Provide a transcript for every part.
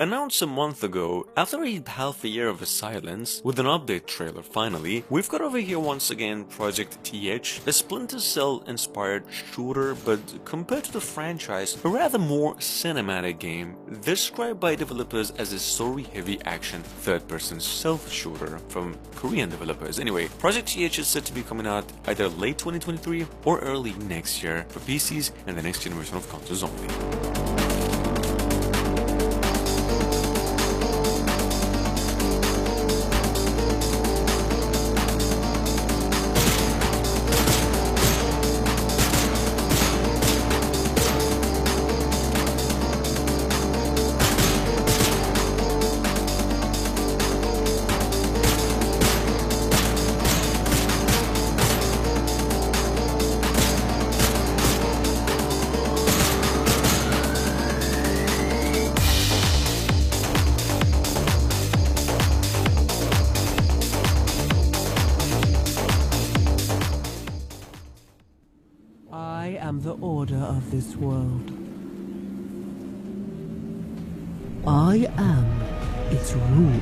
Announced a month ago, after half a year of silence, with an update trailer finally, we've got over here once again Project TH, a Splinter Cell inspired shooter, but compared to the franchise, a rather more cinematic game, described by developers as a story-heavy action third-person stealth shooter from Korean developers. Anyway, Project TH is set to be coming out either late 2023 or early next year for PCs and the next generation of consoles only. I am the order of this world. I am its rule.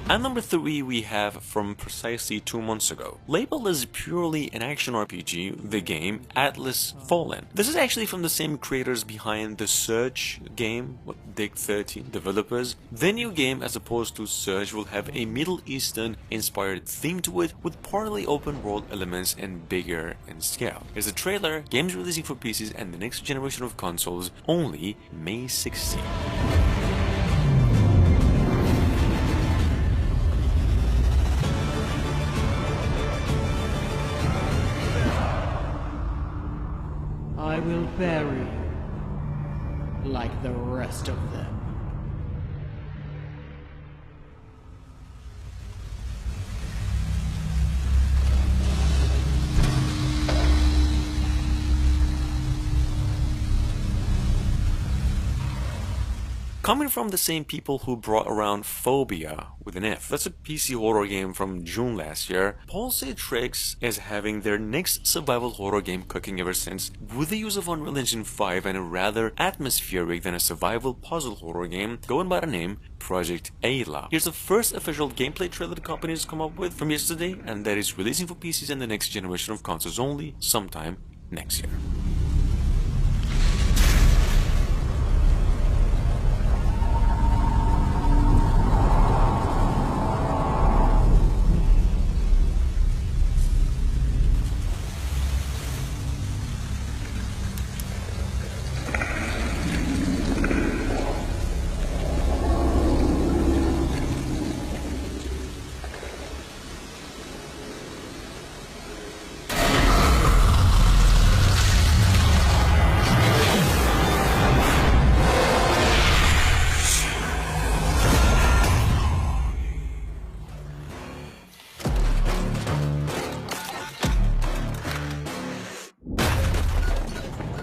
At number 3 we have from precisely 2 months ago. Labeled as purely an action RPG, the game Atlas Fallen. This is actually from the same creators behind the Surge game, Dicas developers. The new game, as opposed to Surge, will have a Middle Eastern inspired theme to it with partly open world elements and bigger in scale. Here's a trailer, games releasing for PCs and the next generation of consoles only May 16. I will bury you like the rest of them. Coming from the same people who brought around Phobia with an F. That's a PC horror game from June last year. Pulsate Tricks is having their next survival horror game cooking ever since, with the use of Unreal Engine 5 and a rather atmospheric than a survival puzzle horror game going by the name Project 𝑩𝒖𝒻𝒄. Here's the first official gameplay trailer the company has come up with from yesterday, and that is releasing for PCs and the next generation of consoles only sometime next year.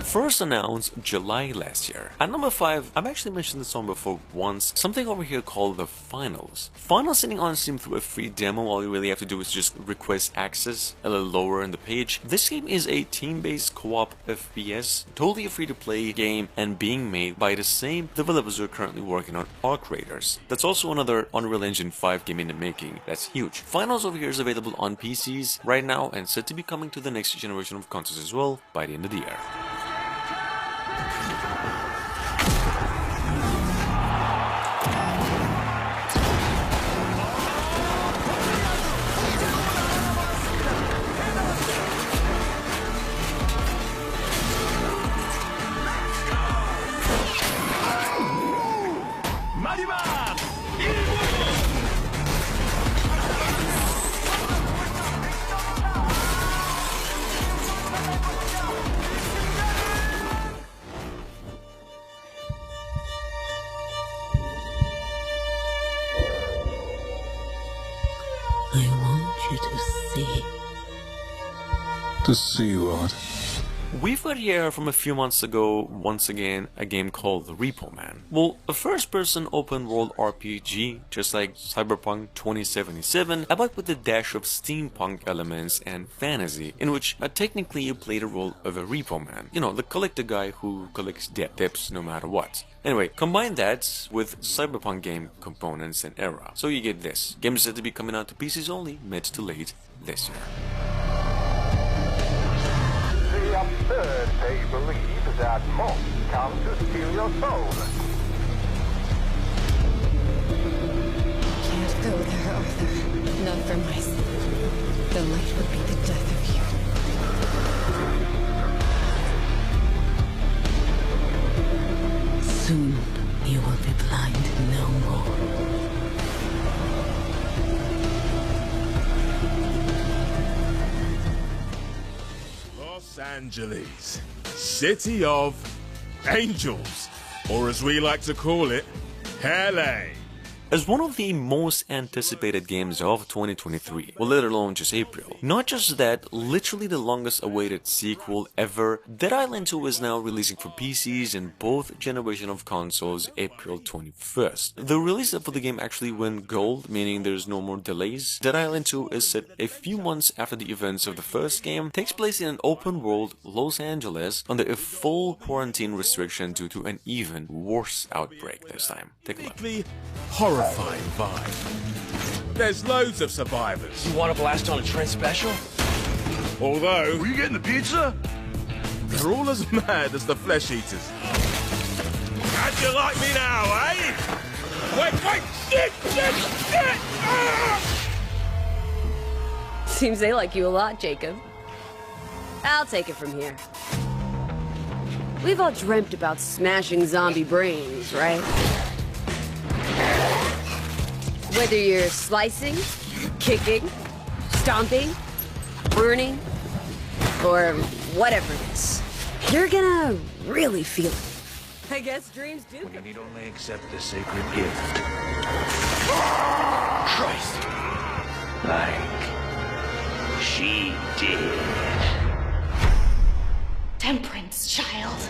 First announced July last year. At number 5, I've actually mentioned this song before once, something over here called the Finals. Finals sitting on Steam through a free demo. All you really have to do is just request access a little lower in the page. This game is a team-based co-op FPS, totally a free-to-play game and being made by the same developers who are currently working on Arc Raiders. That's also another Unreal Engine 5 game in the making. That's huge. Finals over here is available on PCs right now and set to be coming to the next generation of consoles as well by the end of the year. I want you to see. To see what? We've got here from a few months ago, once again, a game called Repo Man. Well, a first-person open-world RPG, just like Cyberpunk 2077, but with a dash of steampunk elements and fantasy, in which technically you play the role of a Repo Man. You know, the collector guy who collects debts no matter what. Anyway, combine that with Cyberpunk game components and era. So you get this. Game is said to be coming out to PCs only mid to late this year. The absurd they believe that monks come to steal your soul. Can't go there, Arthur. Not for my sake. The light would be the death of you. Soon you will be blind no more. Los Angeles, City of Angels, or as we like to call it, LA. As one of the most anticipated games of 2023, well, let alone just April. Not just that, literally the longest awaited sequel ever, Dead Island 2 is now releasing for PCs in both generation of consoles April 21st. The release for the game actually went gold, meaning there's no more delays. Dead Island 2 is set a few months after the events of the first game, takes place in an open world Los Angeles under a full quarantine restriction due to an even worse outbreak this time. Take a look. Horrifying vibe. There's loads of survivors. You want to blast on a Trent special? Although, Were you getting the pizza? they're all as mad as the flesh eaters. How'd you like me now, eh? Wait, shit! Ah! Seems they like you a lot, Jacob. I'll take it from here. We've all dreamt about smashing zombie brains, right? Whether you're slicing, kicking, stomping, burning, or whatever it is, you're gonna really feel it. I guess dreams do. When you need only accept the sacred gift. Christ! Like she did. Temperance, child.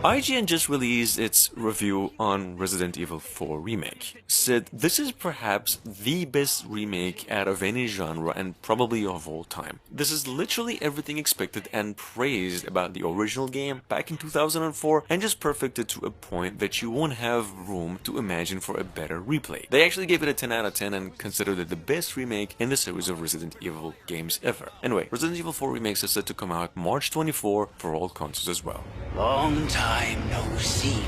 IGN just released its review on Resident Evil 4 Remake. Said this is perhaps the best remake out of any genre and probably of all time. This is literally everything expected and praised about the original game back in 2004 and just perfected to a point that you won't have room to imagine for a better replay. They actually gave it a 10 out of 10 and considered it the best remake in the series of Resident Evil games ever. Anyway, Resident Evil 4 Remakes is set to come out March 24 for all consoles as well. Long time no see.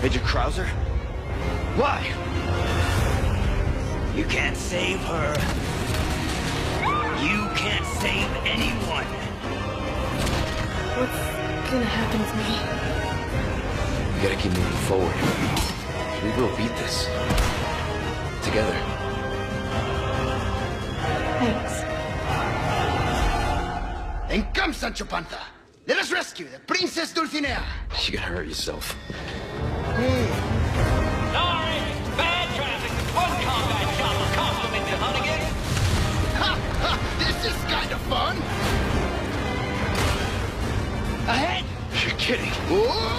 Major Krauser? Why? You can't save her. You can't save anyone. What's gonna happen to me? We gotta keep moving forward. We will beat this. Together. Thanks. Then come, Sancho Panza. Let us rescue the Princess Dulcinea. You can hurt yourself. Sorry, bad traffic. One combat shop will compliment you, Hunnigan. Ha! Ha! This is kind of fun. Ahead! You're kidding. Whoa!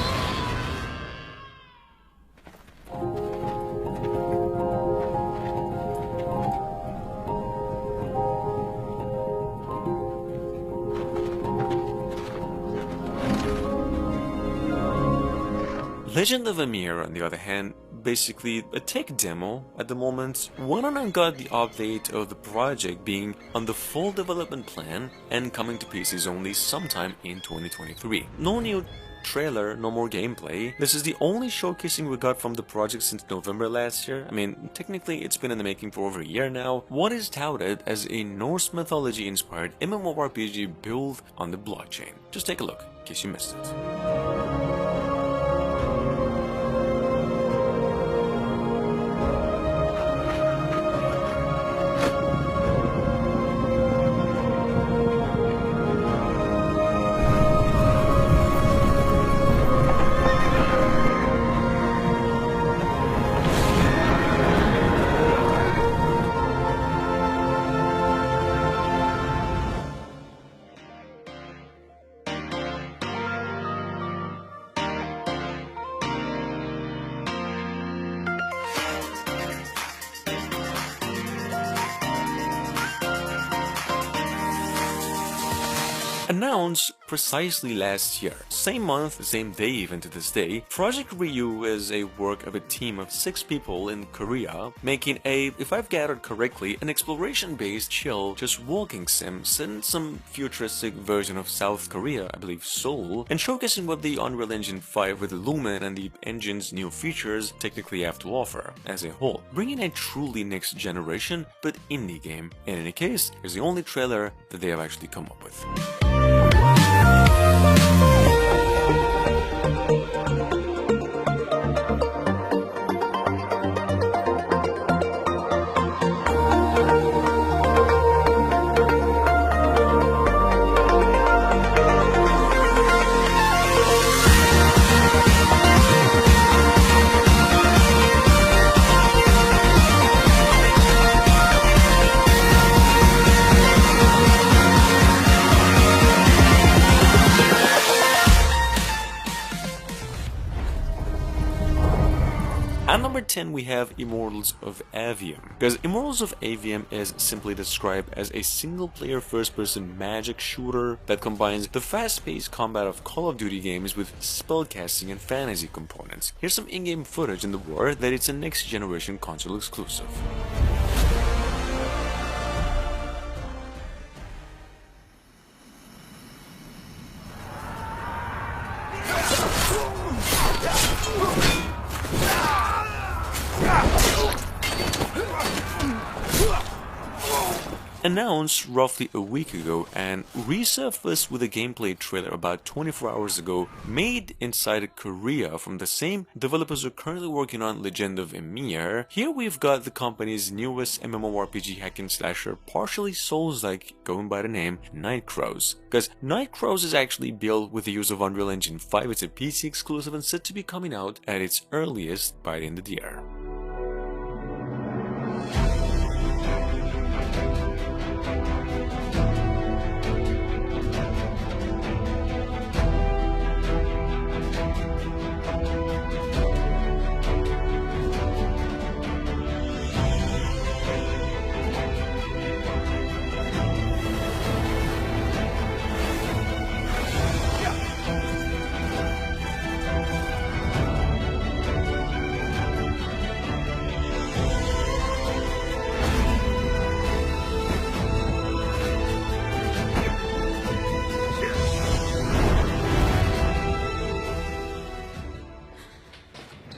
Legend of Ymir, on the other hand, basically a tech demo at the moment, went on and got the update of the project being on the full development plan and coming to PCs only sometime in 2023. No new trailer, no more gameplay. This is the only showcasing we got from the project since November last year. I mean, technically it's been in the making for over a year now. What is touted as a Norse mythology inspired MMORPG built on the blockchain. Just take a look in case you missed it. Announced precisely last year. Same month, same day even to this day, Project Ryu is a work of a team of 6 people in Korea, making a, if I've gathered correctly, an exploration-based chill, just walking sim set in some futuristic version of South Korea, I believe Seoul, and showcasing what the Unreal Engine 5 with Lumen and the engine's new features technically have to offer as a whole, bringing a truly next generation but indie game. In any case, here's the only trailer that they have actually come up with. At number 10 we have Immortals of Aveum, because Immortals of Aveum is simply described as a single-player first-person magic shooter that combines the fast-paced combat of Call of Duty games with spellcasting and fantasy components. Here's some in-game footage in the word that it's a next-generation console exclusive. Announced roughly a week ago and resurfaced with a gameplay trailer about 24 hours ago, made inside Korea from the same developers who are currently working on Legend of Ymir. Here we've got the company's newest MMORPG hack and slasher, partially Souls-like, going by the name Night Crows. Because Night Crows is actually built with the use of Unreal Engine 5, it's a PC exclusive and set to be coming out at its earliest by the end of the year.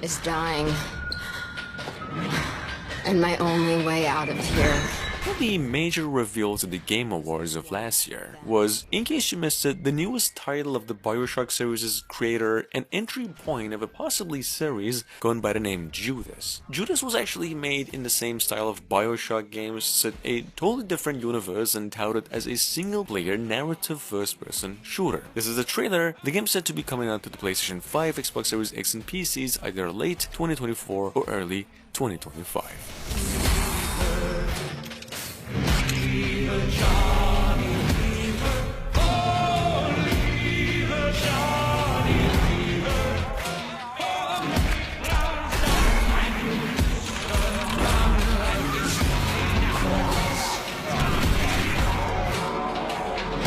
Is dying. And my only way out of here. One of the major reveals at the Game Awards of last year was, in case you missed it, the newest title of the BioShock series' creator, an entry point of a possibly series going by the name Judas. Judas was actually made in the same style of BioShock games, set a totally different universe and touted as a single-player narrative first-person shooter. This is a trailer. The game's set to be coming out to the PlayStation 5, Xbox Series X and PCs either late 2024 or early 2025.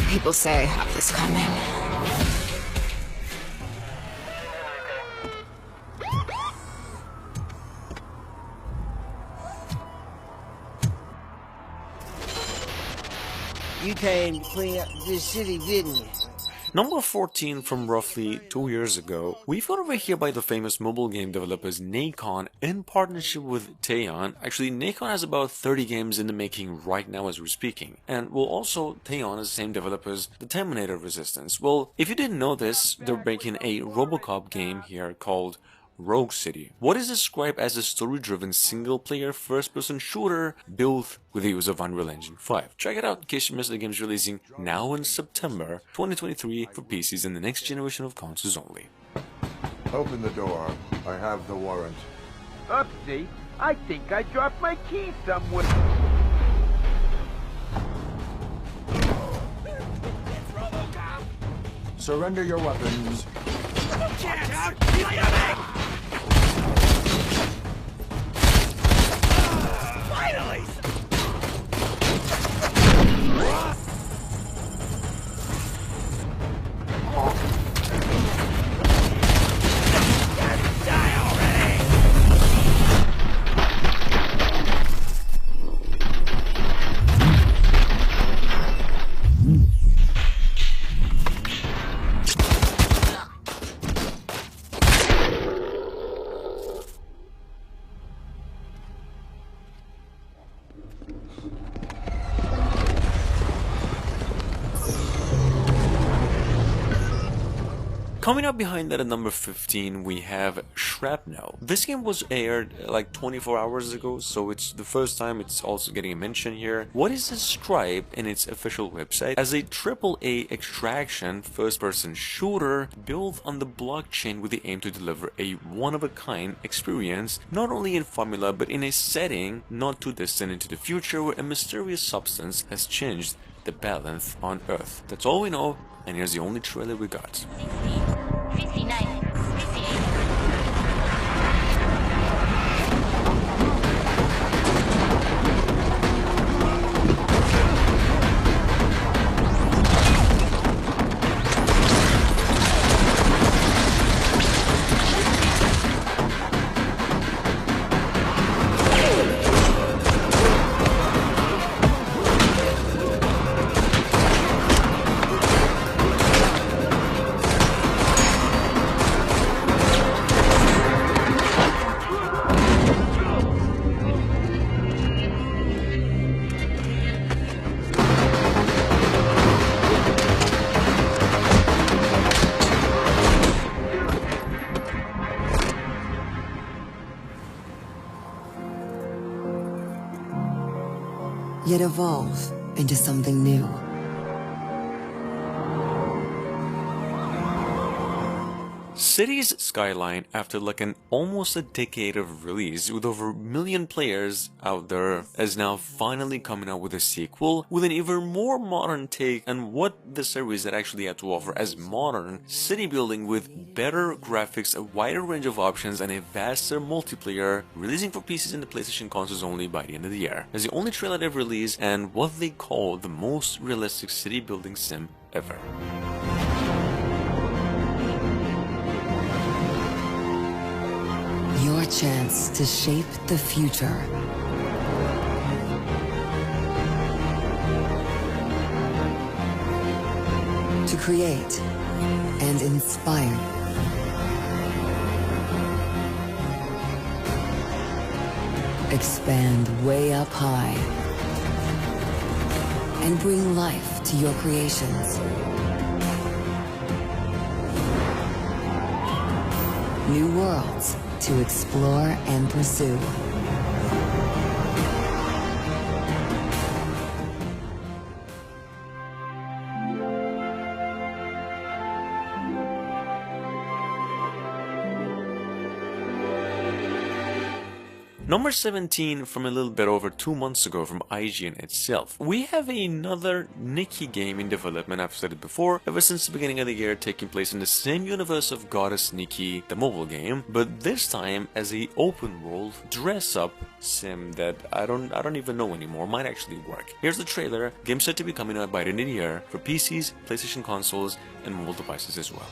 People say I have this coming. You came to clean up this city, didn't you? Number 14 from roughly 2 years ago, we've got over here by the famous mobile game developers Nacon in partnership with Tenha. Actually, Nacon has about 30 games in the making right now as we're speaking. And well, also Tenha is the same developers, the Terminator Resistance. Well, if you didn't know this, they're making a Robocop game here called Rogue City. What is described as a story-driven single-player first-person shooter built with the use of Unreal Engine 5. Check it out in case you missed. The game's releasing now in September 2023 for PCs and the next generation of consoles only. Open the door. I have the warrant. Upsie, I think I dropped my key somewhere. Surrender your weapons. Watch out! Finally! Coming up behind that at number 15, we have Shrapnel. This game was aired like 24 hours ago, so it's the first time it's also getting a mention here. What is described in its official website as a AAA extraction first-person shooter built on the blockchain with the aim to deliver a one-of-a-kind experience, not only in formula but in a setting not too distant into the future where a mysterious substance has changed the balance on Earth. That's all we know, and here's the only trailer we got. 59, 58. Yet evolve into something new. Cities Skyline, after like almost a decade of release with over 1 million players out there, is now finally coming out with a sequel with an even more modern take on what the series had actually had to offer as modern city building with better graphics, a wider range of options, and a vaster multiplayer, releasing for PCs and the PlayStation consoles only by the end of the year. It's the only trailer they've released and what they call the most realistic city building sim ever. Your chance to shape the future. To create and inspire. Expand way up high. And bring life to your creations. New worlds to explore and pursue. Number 17 from a little bit over 2 months ago from IGN itself. We have another Nikki game in development. I've said it before, ever since the beginning of the year, taking place in the same universe of Goddess Nikki, the mobile game, but this time as a open world dress-up sim that I don't even know anymore, might actually work. Here's the trailer. Game set to be coming out by the end of the year for PCs, PlayStation consoles, and mobile devices as well.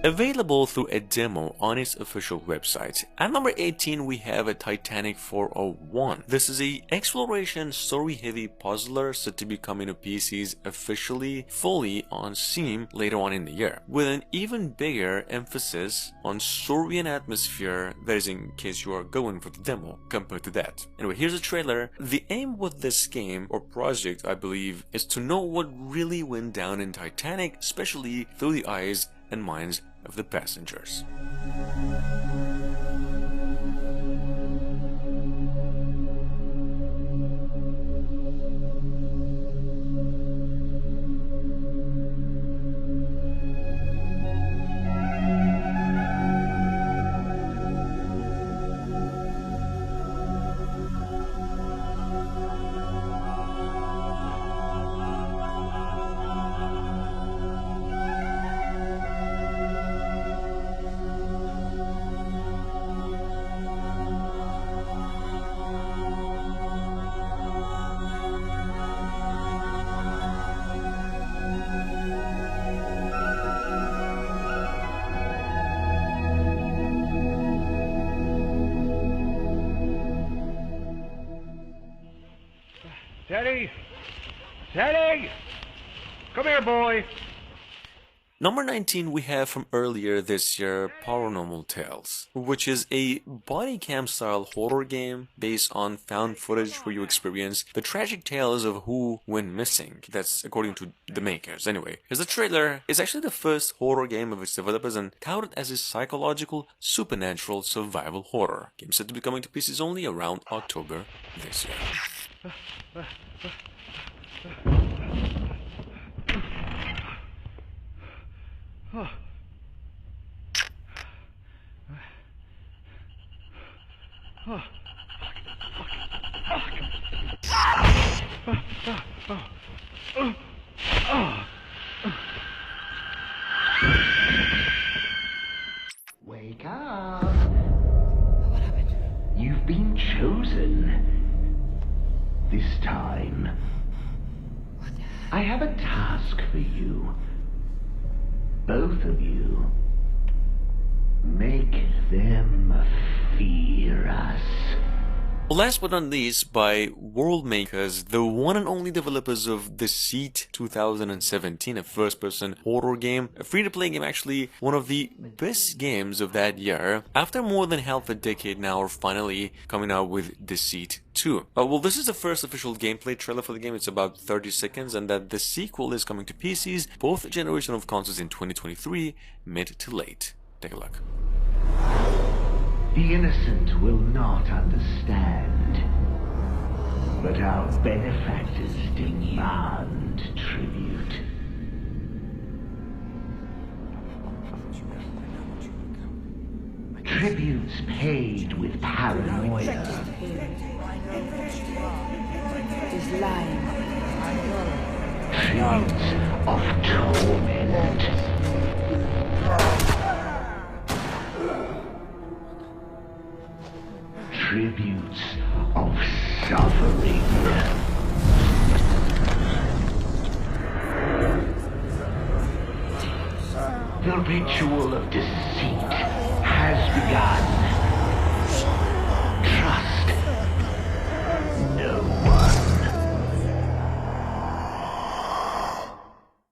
Available through a demo on its official website. At number 18 we have a Titanic 401. This is a exploration story-heavy puzzler set to be coming to PCs officially fully on Steam later on in the year, with an even bigger emphasis on story and atmosphere. That is in case you are going for the demo compared to that. Anyway, here's a trailer. The aim with this game or project, I believe, is to know what really went down in Titanic, especially through the eyes and minds of the passengers. Teddy! Teddy! Come here, boy! Number 19 we have from earlier this year, Paranormal Tales, which is a body cam style horror game based on found footage where you experience the tragic tales of who went missing. That's according to the makers. Anyway, here's the trailer. It's actually the first horror game of its developers and touted as a psychological, supernatural survival horror. Game said to be coming to PCs only around October this year. Wake up! What happened? You've been chosen. This time, I have a task for you. Both of you. Make them fear us. Last but not least, by world makers, the one and only developers of Deceit 2017, a first-person horror game, a free-to-play game, actually one of the best games of that year. After more than half a decade now, are finally coming out with Deceit 2. Well, this is the first official gameplay trailer for the game. It's about 30 seconds, and that the sequel is coming to PCs, both generation of consoles in 2023, mid to late. Take a look. The innocent will not understand, but our benefactors demand tribute. Tributes paid with paranoia. Is lying. Tributes of torment. Tributes of suffering. The ritual of deceit has begun.